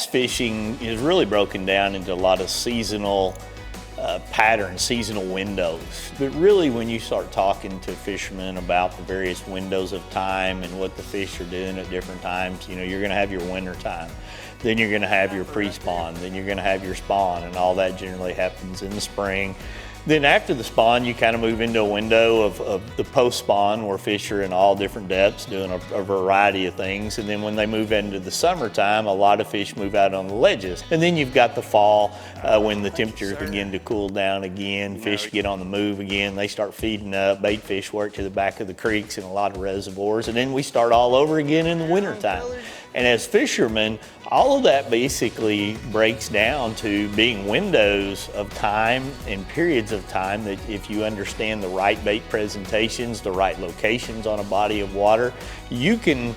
bass fishing is really broken down into a lot of seasonal patterns, seasonal windows. But really, when you start talking to fishermen about the various windows of time and what the fish are doing at different times, you know, you're gonna have your winter time, then you're gonna have your pre-spawn, then you're gonna have your spawn, and all that generally happens in the spring. Then after the spawn, you kind of move into a window of the post-spawn where fish are in all different depths doing a variety of things. And then when they move into the summertime, a lot of fish move out on the ledges. And then you've got the fall when the temperatures begin to cool down again, fish get on the move again, they start feeding up, bait fish work to the back of the creeks and a lot of reservoirs. And then we start all over again in the wintertime. And as fishermen, all of that basically breaks down to being windows of time and periods of time that if you understand the right bait presentations, the right locations on a body of water, you can,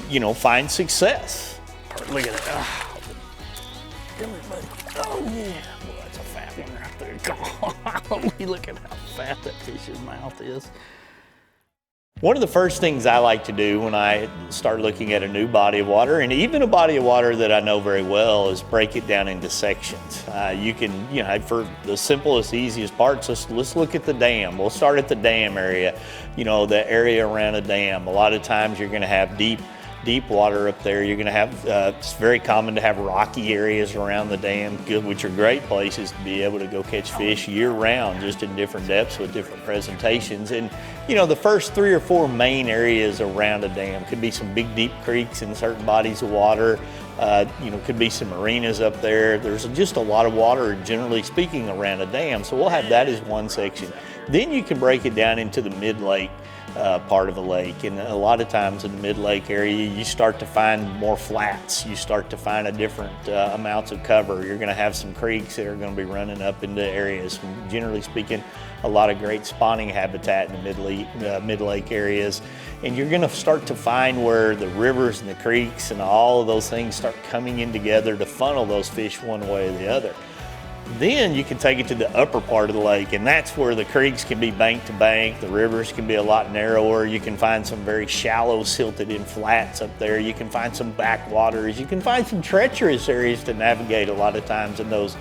you know, find success. Look at it. Oh, come here, buddy. Oh, yeah. Boy, that's a fat one right there. Come on. Look at how fat that fish's mouth is. One of the first things I like to do when I start looking at a new body of water, and even a body of water that I know very well, is break it down into sections. You can, you know, for the simplest, easiest parts, let's look at the dam. We'll start at the dam area, you know, the area around a dam. A lot of times you're going to have deep water up there. You're going to have, it's very common to have rocky areas around the dam, which are great places to be able to go catch fish year round, just in different depths with different presentations. And, you know, the first 3 or 4 main areas around a dam could be some big deep creeks in certain bodies of water. You know, could be some marinas up there. There's just a lot of water, generally speaking, around a dam. So we'll have that as one section. Then you can break it down into the mid-lake part of a lake, and a lot of times in the mid-lake area you start to find more flats, you start to find a different amounts of cover. You're going to have some creeks that are going to be running up into areas, generally speaking a lot of great spawning habitat in the mid-lake areas, and you're going to start to find where the rivers and the creeks and all of those things start coming in together to funnel those fish one way or the other. Then you can take it to the upper part of the lake, and that's where the creeks can be bank to bank, the rivers can be a lot narrower. You can find some very shallow silted in flats up there. You can find some backwaters. You can find some treacherous areas to navigate a lot of times in those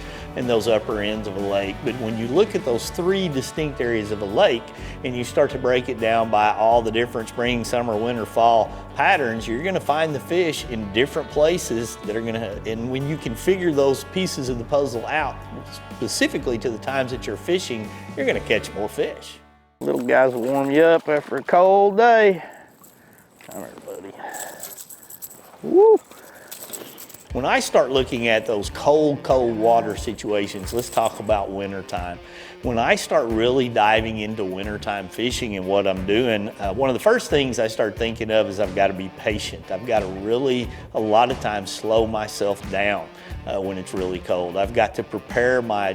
upper ends of a lake. But when you look at those 3 distinct areas of a lake and you start to break it down by all the different spring, summer, winter, fall patterns, you're going to find the fish in different places that are going to, and when you can figure those pieces of the puzzle out specifically to the times that you're fishing, you're going to catch more fish. Little guys will warm you up after a cold day. Come here, buddy. Woo! When I start looking at those cold water situations, let's talk about wintertime. When I start really diving into wintertime fishing and what I'm doing, one of the first things I start thinking of is I've got to be patient. I've got to really, a lot of times, slow myself down when it's really cold. I've got to prepare my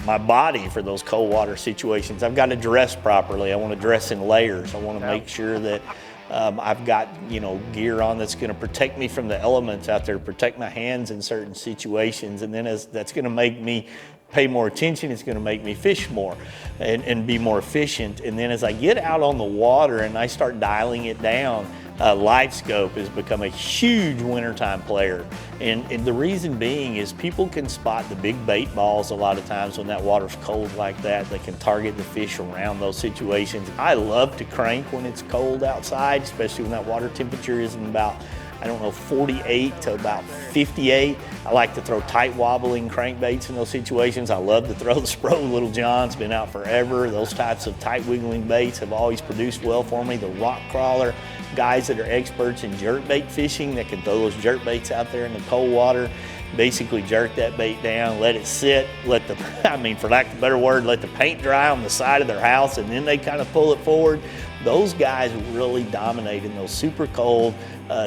body for those cold water situations. I've got to dress properly. I want to dress in layers. I want to make sure that I've got, you know, gear on that's going to protect me from the elements out there, protect my hands in certain situations, and then that's going to make me pay more attention. It's going to make me fish more and be more efficient. And then as I get out on the water and I start dialing it down, light scope has become a huge wintertime player. And the reason being is people can spot the big bait balls a lot of times when that water's cold like that. They can target the fish around those situations. I love to crank when it's cold outside, especially when that water temperature is in about, I don't know, 48 to about 58. I like to throw tight wobbling crankbaits in those situations. I love to throw the Spro Little John's, been out forever. Those types of tight wiggling baits have always produced well for me. The rock crawler, guys that are experts in jerkbait fishing that can throw those jerkbaits out there in the cold water, basically jerk that bait down, let it sit, let the, I mean, for lack of a better word, let the paint dry on the side of their house, and then they kind of pull it forward. Those guys really dominate in those super cold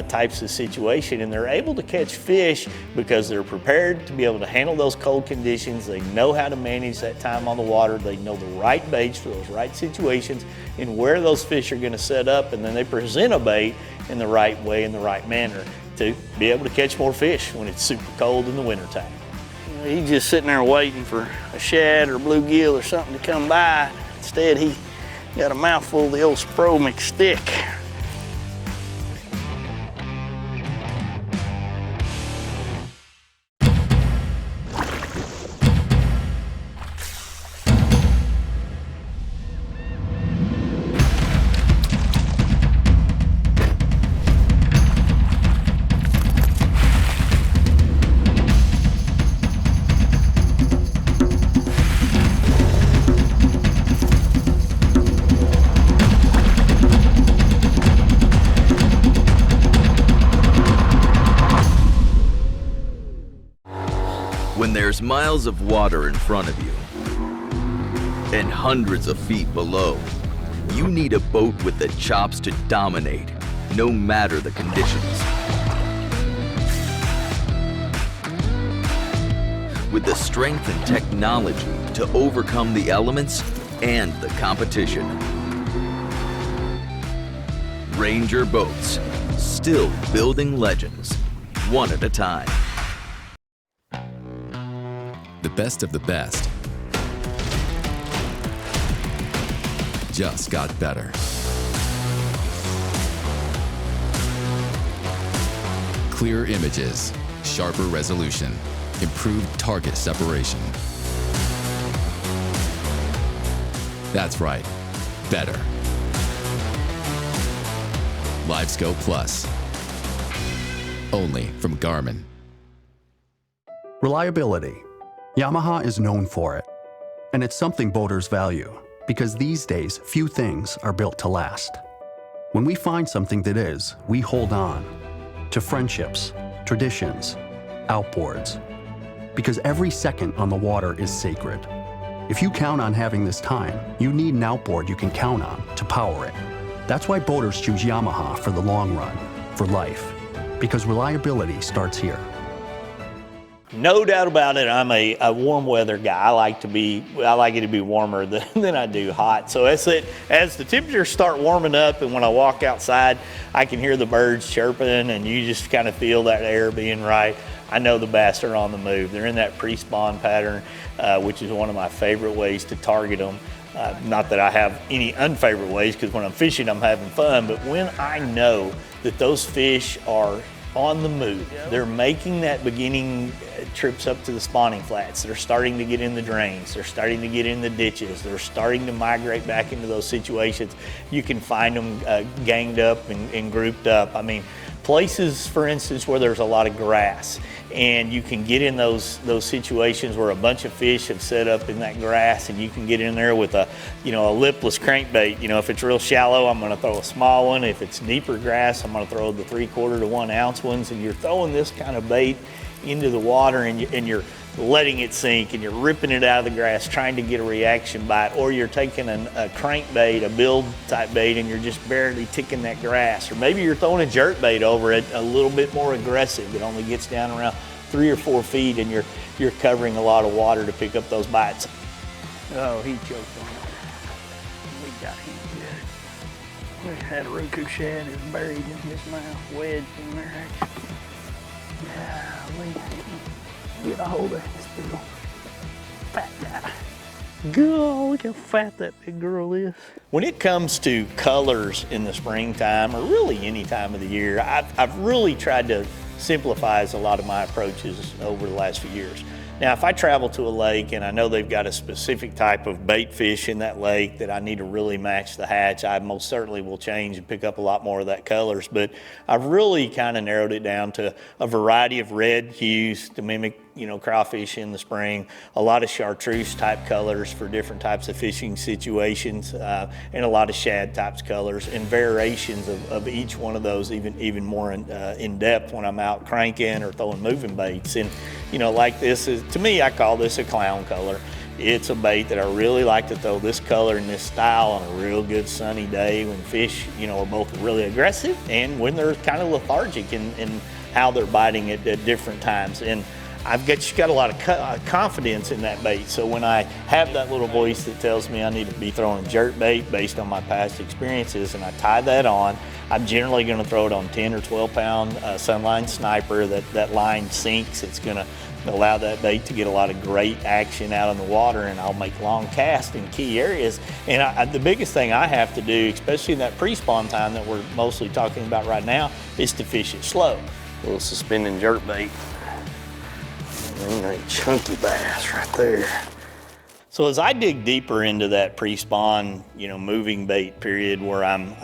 types of situation, and they're able to catch fish because they're prepared to be able to handle those cold conditions. They know how to manage that time on the water. They know the right baits for those right situations and where those fish are going to set up, and then they present a bait in the right way, in the right manner to be able to catch more fish when it's super cold in the wintertime. He's just sitting there waiting for a shad or bluegill or something to come by. Instead, he got a mouthful of the old Spro McStick. When there's miles of water in front of you and hundreds of feet below, you need a boat with the chops to dominate, no matter the conditions. With the strength and technology to overcome the elements and the competition. Ranger Boats, still building legends, one at a time. The best of the best just got better. Clearer images, sharper resolution, improved target separation. That's right, better. LiveScope Plus, only from Garmin. Reliability. Yamaha is known for it, and it's something boaters value, because these days, few things are built to last. When we find something that is, we hold on to friendships, traditions, outboards, because every second on the water is sacred. If you count on having this time, you need an outboard you can count on to power it. That's why boaters choose Yamaha for the long run, for life, because reliability starts here. No doubt about it, I'm a warm weather guy. I like it to be warmer than I do hot. So as the temperatures start warming up and when I walk outside, I can hear the birds chirping and you just kind of feel that air being right. I know the bass are on the move. They're in that pre-spawn pattern, which is one of my favorite ways to target them. Not that I have any unfavorite ways, because when I'm fishing, I'm having fun, but when I know that those fish are on the move, they're making that beginning trips up to the spawning flats, they're starting to get in the drains, they're starting to get in the ditches, they're starting to migrate back into those situations, you can find them ganged up and grouped up. I mean, places, for instance, where there's a lot of grass, and you can get in those situations where a bunch of fish have set up in that grass, and you can get in there with a lipless crankbait. If it's real shallow, I'm going to throw a small one. If it's deeper grass, I'm going to throw the 3/4 to 1 ounce ones. And you're throwing this kind of bait into the water, and you're letting it sink, and you're ripping it out of the grass, trying to get a reaction bite, or you're taking a crankbait, a build type bait, and you're just barely ticking that grass, or maybe you're throwing a jerk bait over it, a little bit more aggressive. It only gets down around 3 or 4 feet, and you're covering a lot of water to pick up those bites. Oh, he choked on it. We got him good. We had a Roku shad is buried in his mouth, wedged in there. Get a hold of this big old fat guy. God, look how fat that big girl is. When it comes to colors in the springtime, or really any time of the year, I've really tried to simplify a lot of my approaches over the last few years. Now, if I travel to a lake and I know they've got a specific type of bait fish in that lake that I need to really match the hatch, I most certainly will change and pick up a lot more of that colors. But I've really kind of narrowed it down to a variety of red hues to mimic, crawfish in the spring, a lot of chartreuse type colors for different types of fishing situations, and a lot of shad types colors, and variations of each one of those even more in depth when I'm out cranking or throwing moving baits. And like this is, to me, I call this a clown color. It's a bait that I really like to throw this color and this style on a real good sunny day when fish, are both really aggressive and when they're kind of lethargic in how they're biting at different times. And I've just got a lot of confidence in that bait. So when I have that little voice that tells me I need to be throwing jerk bait based on my past experiences, and I tie that on, I'm generally going to throw it on 10 or 12 pound Sunline Sniper. That line sinks. It's going to allow that bait to get a lot of great action out on the water, and I'll make long casts in key areas. And the biggest thing I have to do, especially in that pre-spawn time that we're mostly talking about right now, is to fish it slow. A little suspending jerk bait. A chunky bass right there. So as I dig deeper into that pre-spawn, moving bait period where I'm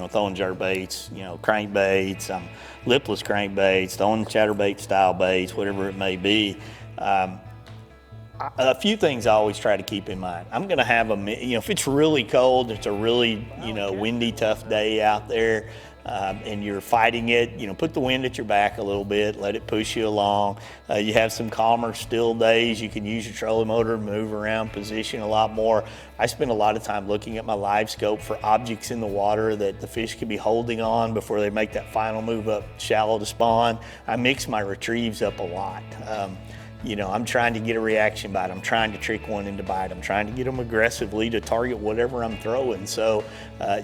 throwing jerk baits, crankbaits, lipless crankbaits, throwing chatterbait style baits, whatever it may be, a few things I always try to keep in mind. I'm going to have if it's really cold, it's a really, windy, tough day out there, and you're fighting it, you know, put the wind at your back a little bit, let it push you along. You have some calmer, still days. You can use your trolling motor to move around, position a lot more. I spend a lot of time looking at my live scope for objects in the water that the fish could be holding on before they make that final move up shallow to spawn. I mix my retrieves up a lot. You know, I'm trying to get a reaction bite. I'm trying to trick one into bite. I'm trying to get them aggressively to target whatever I'm throwing. So,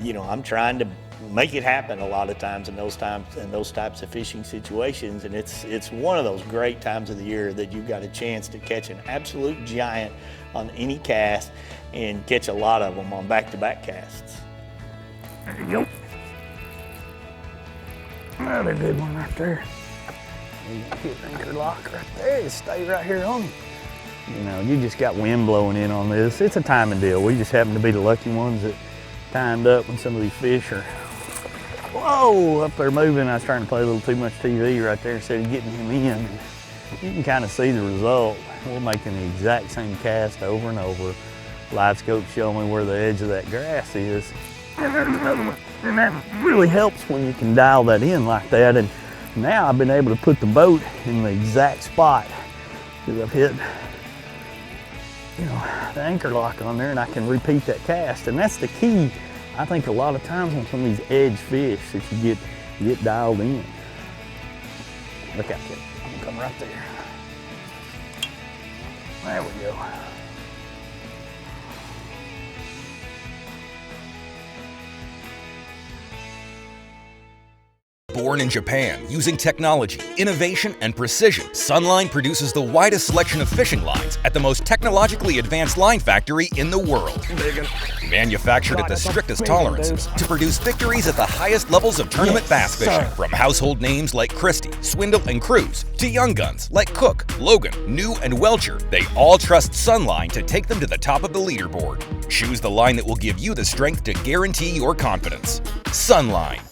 you know, I'm trying to make it happen a lot of times in those types of fishing situations. And it's one of those great times of the year that you've got a chance to catch an absolute giant on any cast and catch a lot of them on back-to-back casts. There you go. Another good one right there. You hit anchor lock right there, just stay right here on him. You know, you just got wind blowing in on this. It's a timing deal. We just happen to be the lucky ones that timed up when some of these fish are, whoa, up there moving. I was trying to play a little too much TV right there instead of getting him in. You can kind of see the result. We're making the exact same cast over and over. Live scope showing me where the edge of that grass is. And that really helps when you can dial that in like that. And now I've been able to put the boat in the exact spot because I've hit, you know, the anchor lock on there, and I can repeat that cast. And that's the key, I think, a lot of times on some of these edge fish that you get dialed in. Look out, kid. I'm gonna come right there. There we go. Born in Japan, using technology, innovation, and precision, Sunline produces the widest selection of fishing lines at the most technologically advanced line factory in the world. Manufactured at the strictest tolerances to produce victories at the highest levels of tournament bass fishing. From household names like Christie, Swindle, and Cruz, to young guns like Cook, Logan, New, and Welcher, they all trust Sunline to take them to the top of the leaderboard. Choose the line that will give you the strength to guarantee your confidence. Sunline.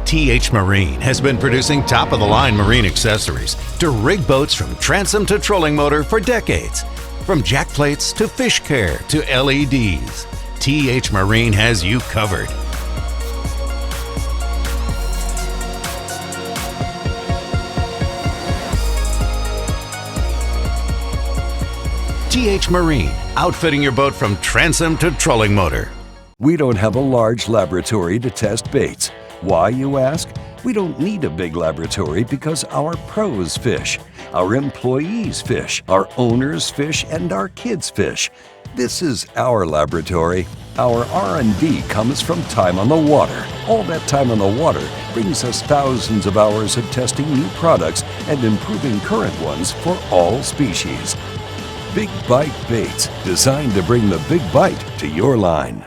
TH Marine has been producing top-of-the-line marine accessories to rig boats from transom to trolling motor for decades. From jack plates to fish care to LEDs, TH Marine has you covered. TH Marine, outfitting your boat from transom to trolling motor. We don't have a large laboratory to test baits. Why, you ask? We don't need a big laboratory because our pros fish, our employees fish, our owners fish, and our kids fish. This is our laboratory. Our R&D comes from time on the water. All that time on the water brings us thousands of hours of testing new products and improving current ones for all species. Big Bite Baits, designed to bring the big bite to your line.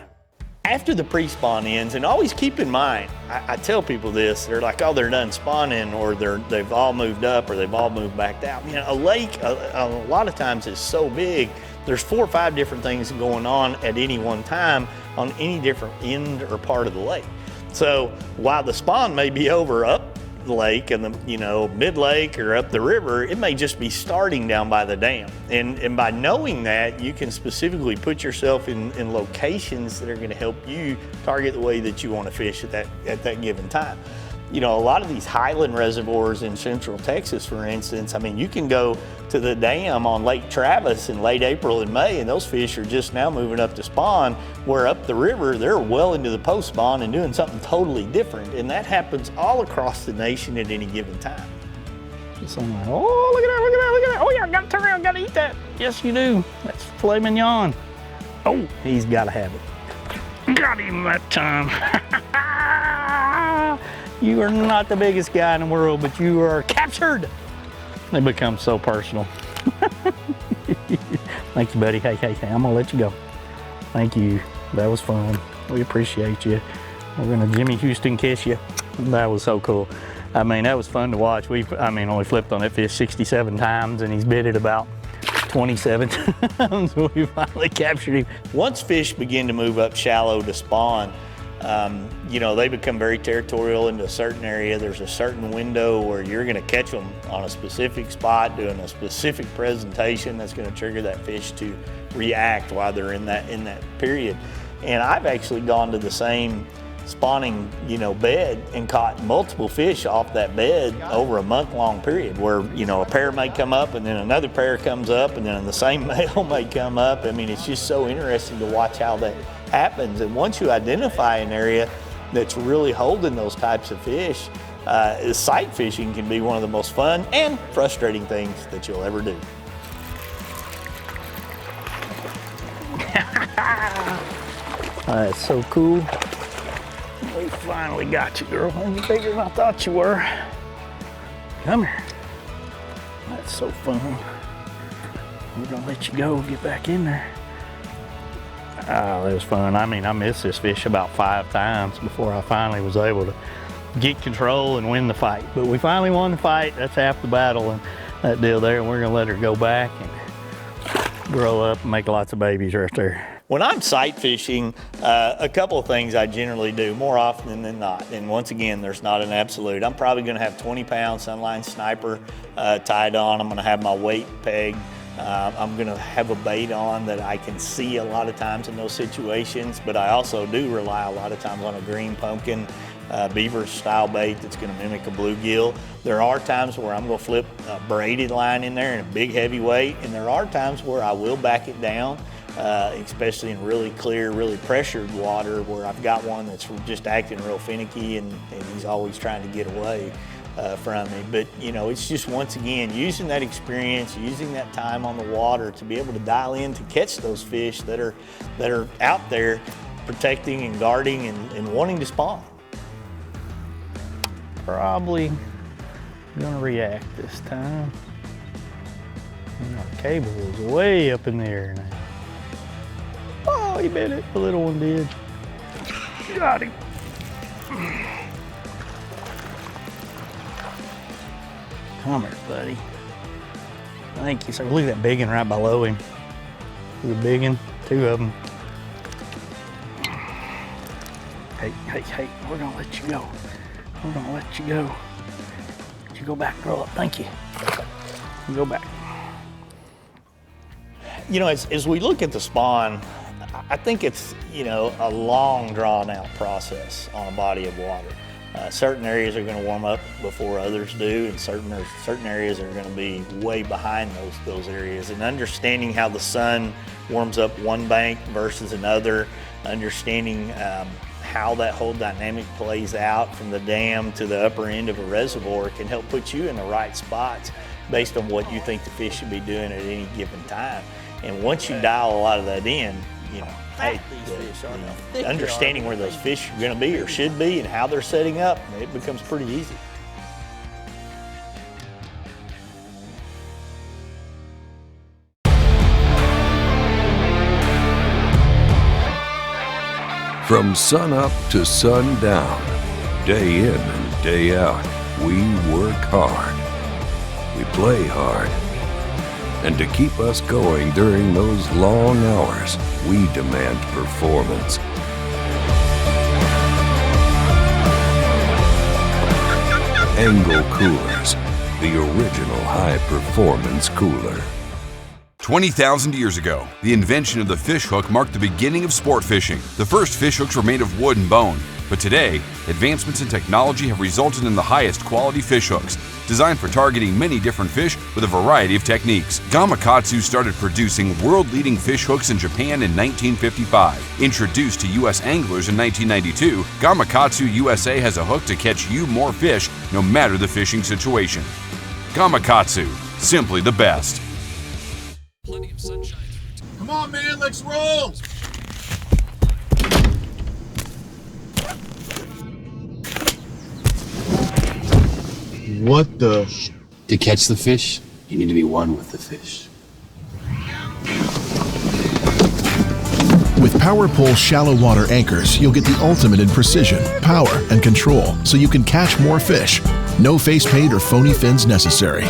After the pre-spawn ends, and always keep in mind, I tell people this, they're like, oh, they're done spawning, or they've all moved up, or they've all moved back down. You know, a lake, a lot of times is so big, there's 4 or 5 different things going on at any one time on any different end or part of the lake. So while the spawn may be over up the lake and the, you know, mid-lake or up the river, it may just be starting down by the dam. And by knowing that, you can specifically put yourself in locations that are going to help you target the way that you want to fish at that given time. You know, a lot of these highland reservoirs in central Texas, for instance, I mean, you can go to the dam on Lake Travis in late April and May, and those fish are just now moving up to spawn, where up the river, they're well into the post-spawn and doing something totally different. And that happens all across the nation at any given time. So I'm like, oh, look at that, look at that, look at that. Oh, yeah, I gotta turn around, gotta eat that. Yes, you do. That's filet mignon. Oh, he's gotta have it. Got him that time. You are not the biggest guy in the world, but you are captured. They become so personal. Thank you, buddy. Hey, I'm gonna let you go. Thank you. That was fun. We appreciate you. We're gonna Jimmy Houston kiss you. That was so cool. I mean, that was fun to watch. Only flipped on that fish 67 times, and he's bit it about 27 times. We finally captured him. Once fish begin to move up shallow to spawn, You know, they become very territorial into a certain area. There's a certain window where you're going to catch them on a specific spot, doing a specific presentation that's going to trigger that fish to react while they're in that period. And I've actually gone to the same spawning, you know, bed and caught multiple fish off that bed over a month-long period where, you know, a pair may come up and then another pair comes up and then the same male may come up. I mean, it's just so interesting to watch how that happens. And once you identify an area that's really holding those types of fish, sight fishing can be one of the most fun and frustrating things that you'll ever do. That's so cool. We finally got you, girl. You're bigger than I thought you were. Come here. That's so fun. We're gonna let you go, get back in there. Oh, that was fun. I mean, I missed this fish about 5 times before I finally was able to get control and win the fight. But we finally won the fight. That's half the battle and that deal there. And we're gonna let her go back and grow up and make lots of babies right there. When I'm sight fishing, a couple of things I generally do more often than not. And once again, there's not an absolute. I'm probably gonna have 20-pound Sunline Sniper tied on. I'm gonna have my weight pegged. I'm gonna have a bait on that I can see a lot of times in those situations, but I also do rely a lot of times on a green pumpkin beaver style bait that's gonna mimic a bluegill. There are times where I'm gonna flip a braided line in there and a big heavy weight, and there are times where I will back it down, especially in really clear, really pressured water where I've got one that's just acting real finicky and he's always trying to get away from me. But you know, it's just once again using that experience, using that time on the water to be able to dial in to catch those fish that are out there protecting and guarding and wanting to spawn. Probably gonna react this time. You know, the cable is way up in the air now. Oh, he bit it. The little one did. Got him. Come here, buddy. Thank you, sir. Look at that big one right below him. Look at the big one, 2 of them. Hey, we're gonna let you go. We're gonna let you go. Let you go back, grow up. Thank you. You go back. You know, as we look at the spawn, I think it's, you know, a long drawn out process on a body of water. Certain areas are going to warm up before others do, and certain areas are going to be way behind those areas. And understanding how the sun warms up one bank versus another, understanding how that whole dynamic plays out from the dam to the upper end of a reservoir can help put you in the right spots based on what you think the fish should be doing at any given time. And once you dial a lot of that in, you know, hey, understanding where those fish are going to be or should be and how they're setting up, it becomes pretty easy. From sun up to sundown, day in and day out, we work hard. We play hard. And to keep us going during those long hours, we demand performance. Angle Coolers, the original high-performance cooler. 20,000 years ago, the invention of the fish hook marked the beginning of sport fishing. The first fish hooks were made of wood and bone, but today, advancements in technology have resulted in the highest quality fish hooks, designed for targeting many different fish with a variety of techniques. Gamakatsu started producing world-leading fish hooks in Japan in 1955. Introduced to U.S. anglers in 1992, Gamakatsu USA has a hook to catch you more fish no matter the fishing situation. Gamakatsu, simply the best. Plenty of sunshine. Come on, man, let's roll! What the? To catch the fish, you need to be one with the fish. With PowerPole shallow water anchors, you'll get the ultimate in precision, power, and control, so you can catch more fish. No face paint or phony fins necessary.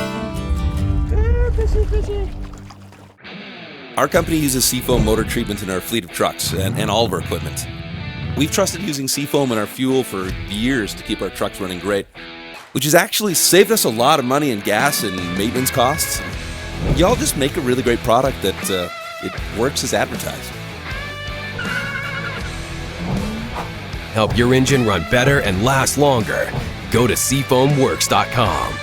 Our company uses seafoam motor treatment in our fleet of trucks and all of our equipment. We've trusted using Seafoam in our fuel for years to keep our trucks running great, which has actually saved us a lot of money in gas and maintenance costs. Y'all just make a really great product that it works as advertised. Help your engine run better and last longer. Go to seafoamworks.com.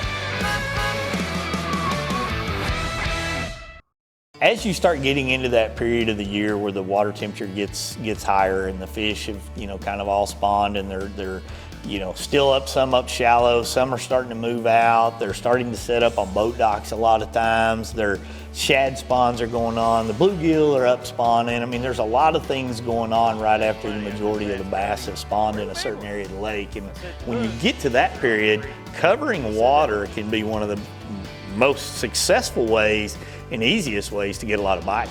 As you start getting into that period of the year where the water temperature gets higher and the fish have, kind of all spawned and they're still up, some up shallow, some are starting to move out, they're starting to set up on boat docks a lot of times, their shad spawns are going on, the bluegill are up spawning. I mean, there's a lot of things going on right after the majority of the bass have spawned in a certain area of the lake. And when you get to that period, covering water can be one of the most successful ways and easiest ways to get a lot of bites.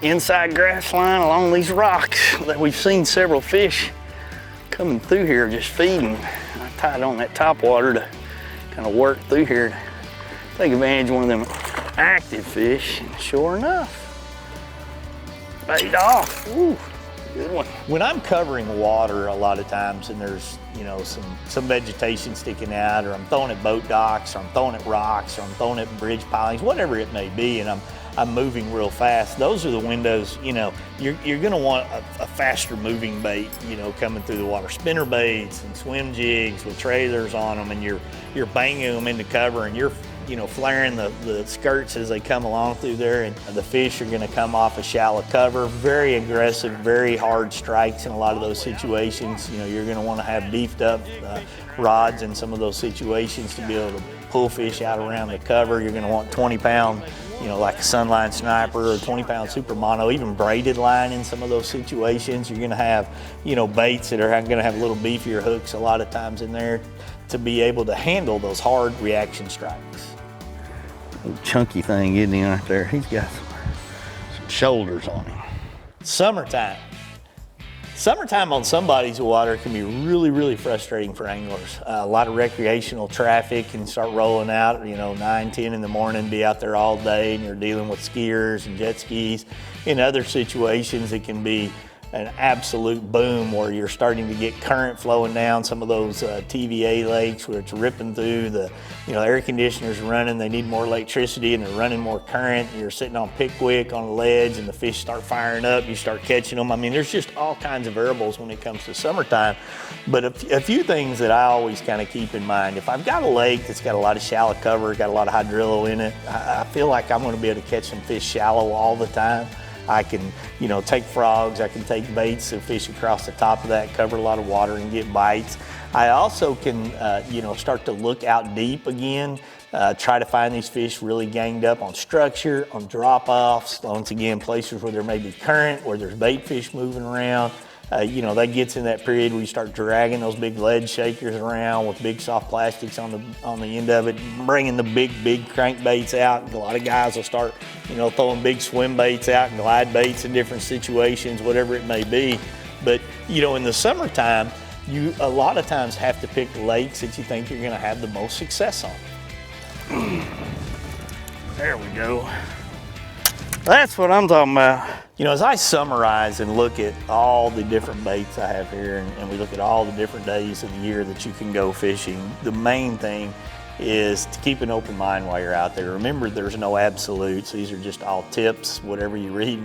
Inside grass line along these rocks that we've seen several fish coming through here just feeding. I tied on that top water to kind of work through here to take advantage of one of them active fish. And sure enough, bait off. Ooh, good one. When I'm covering water a lot of times and there's some vegetation sticking out, or I'm throwing at boat docks, or I'm throwing at rocks, or I'm throwing at bridge pilings, whatever it may be, and I'm moving real fast, those are the windows, you're gonna want a faster moving bait, coming through the water. Spinner baits and swim jigs with trailers on them, and you're banging them into cover, and you're flaring the skirts as they come along through there, and the fish are gonna come off a shallow cover. Very aggressive, very hard strikes in a lot of those situations. You're gonna wanna have beefed up rods in some of those situations to be able to pull fish out around the cover. You're gonna want 20-pound, like a Sunline Sniper or 20-pound Super Mono, even braided line in some of those situations. You're gonna have, baits that are gonna have a little beefier hooks a lot of times in there to be able to handle those hard reaction strikes. Chunky thing, isn't he, right there? He's got some shoulders on him. Summertime. Summertime on some bodies of water can be really, really frustrating for anglers. A lot of recreational traffic can start rolling out, 9, 10 in the morning, be out there all day, and you're dealing with skiers and jet skis. In other situations, it can be an absolute boom where you're starting to get current flowing down some of those TVA lakes where it's ripping through the, air conditioners running, they need more electricity and they're running more current. You're sitting on Pickwick on a ledge and the fish start firing up, you start catching them. I mean, there's just all kinds of variables when it comes to summertime. But a few things that I always kind of keep in mind. If I've got a lake that's got a lot of shallow cover, got a lot of hydrillo in it, I feel like I'm going to be able to catch some fish shallow all the time. I can, take frogs, I can take baits and fish across the top of that, cover a lot of water and get bites. I also can, start to look out deep again, try to find these fish really ganged up on structure, on drop-offs, once again, places where there may be current, where there's bait fish moving around. That gets in that period where you start dragging those big lead shakers around with big soft plastics on the end of it, bringing the big crankbaits out. A lot of guys will start, throwing big swim baits out and glide baits in different situations, whatever it may be. But, in the summertime, you a lot of times have to pick lakes that you think you're gonna have the most success on. There we go. That's what I'm talking about. As I summarize and look at all the different baits I have here, and we look at all the different days of the year that you can go fishing, the main thing is to keep an open mind while you're out there. Remember, there's no absolutes. These are just all tips, whatever you read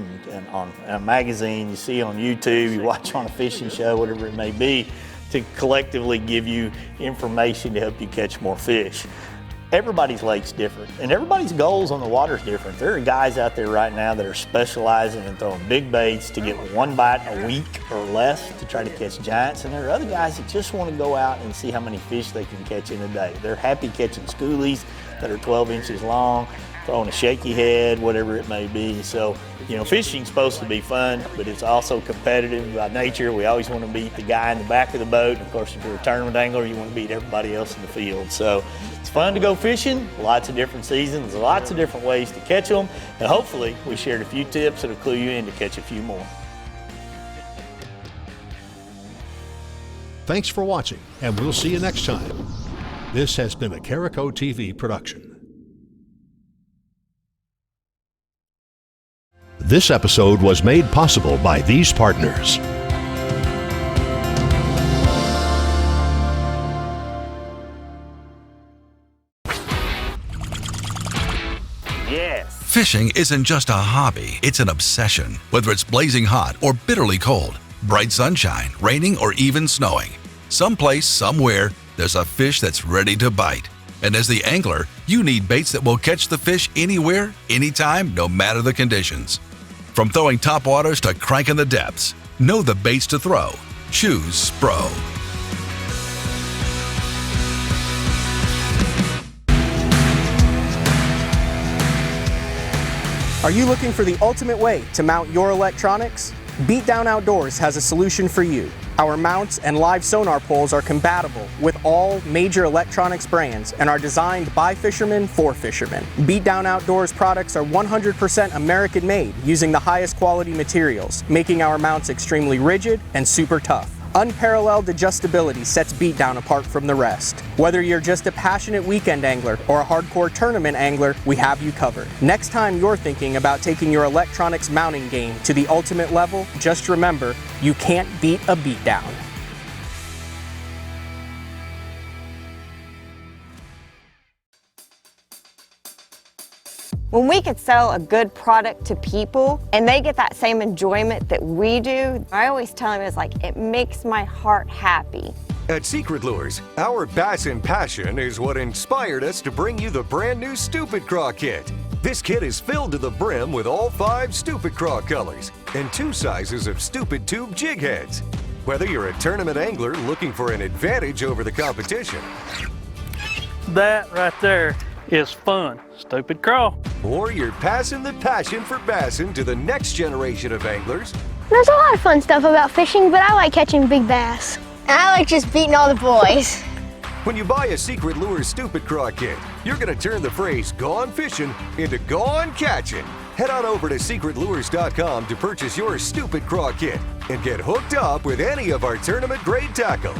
on a magazine, you see on YouTube, you watch on a fishing show, whatever it may be, to collectively give you information to help you catch more fish. Everybody's lake's different, and everybody's goals on the water's different. There are guys out there right now that are specializing in throwing big baits to get one bite a week or less to try to catch giants, and there are other guys that just want to go out and see how many fish they can catch in a day. They're happy catching schoolies that are 12 inches long, throwing a shaky head, whatever it may be. So, fishing's supposed to be fun, but it's also competitive by nature. We always want to beat the guy in the back of the boat. Of course, if you're a tournament angler, you want to beat everybody else in the field. So it's fun to go fishing, lots of different seasons, lots of different ways to catch them. And hopefully we shared a few tips that'll clue you in to catch a few more. Thanks for watching, and we'll see you next time. This has been a Carico TV production. This episode was made possible by these partners. Yes. Fishing isn't just a hobby, it's an obsession. Whether it's blazing hot or bitterly cold, bright sunshine, raining, or even snowing, someplace, somewhere, there's a fish that's ready to bite. And as the angler, you need baits that will catch the fish anywhere, anytime, no matter the conditions. From throwing topwaters to cranking the depths, know the baits to throw. Choose Spro. Are you looking for the ultimate way to mount your electronics? Beatdown Outdoors has a solution for you. Our mounts and live sonar poles are compatible with all major electronics brands and are designed by Fisherman for Fishermen. Beatdown Outdoors products are 100% American made using the highest quality materials, making our mounts extremely rigid and super tough. Unparalleled adjustability sets Beatdown apart from the rest. Whether you're just a passionate weekend angler or a hardcore tournament angler, we have you covered. Next time you're thinking about taking your electronics mounting game to the ultimate level, just remember, you can't beat a Beatdown. When we could sell a good product to people and they get that same enjoyment that we do, I always tell them, it's like, it makes my heart happy. At Secret Lures, our bass and passion is what inspired us to bring you the brand new Stupid Craw Kit. This kit is filled to the brim with all 5 Stupid Craw colors and 2 sizes of Stupid Tube jig heads. Whether you're a tournament angler looking for an advantage over the competition, That right there is fun. Stupid Craw. or you're passing the passion for bassin' to the next generation of anglers, There's a lot of fun stuff about fishing, but I like catching big bass. I like just beating all the boys. when you buy a Secret Lures Stupid Craw Kit, you're gonna turn the phrase "gone fishing" into "gone catching." Head on over to secretlures.com to purchase your Stupid Craw Kit and get hooked up with any of our tournament grade tackle.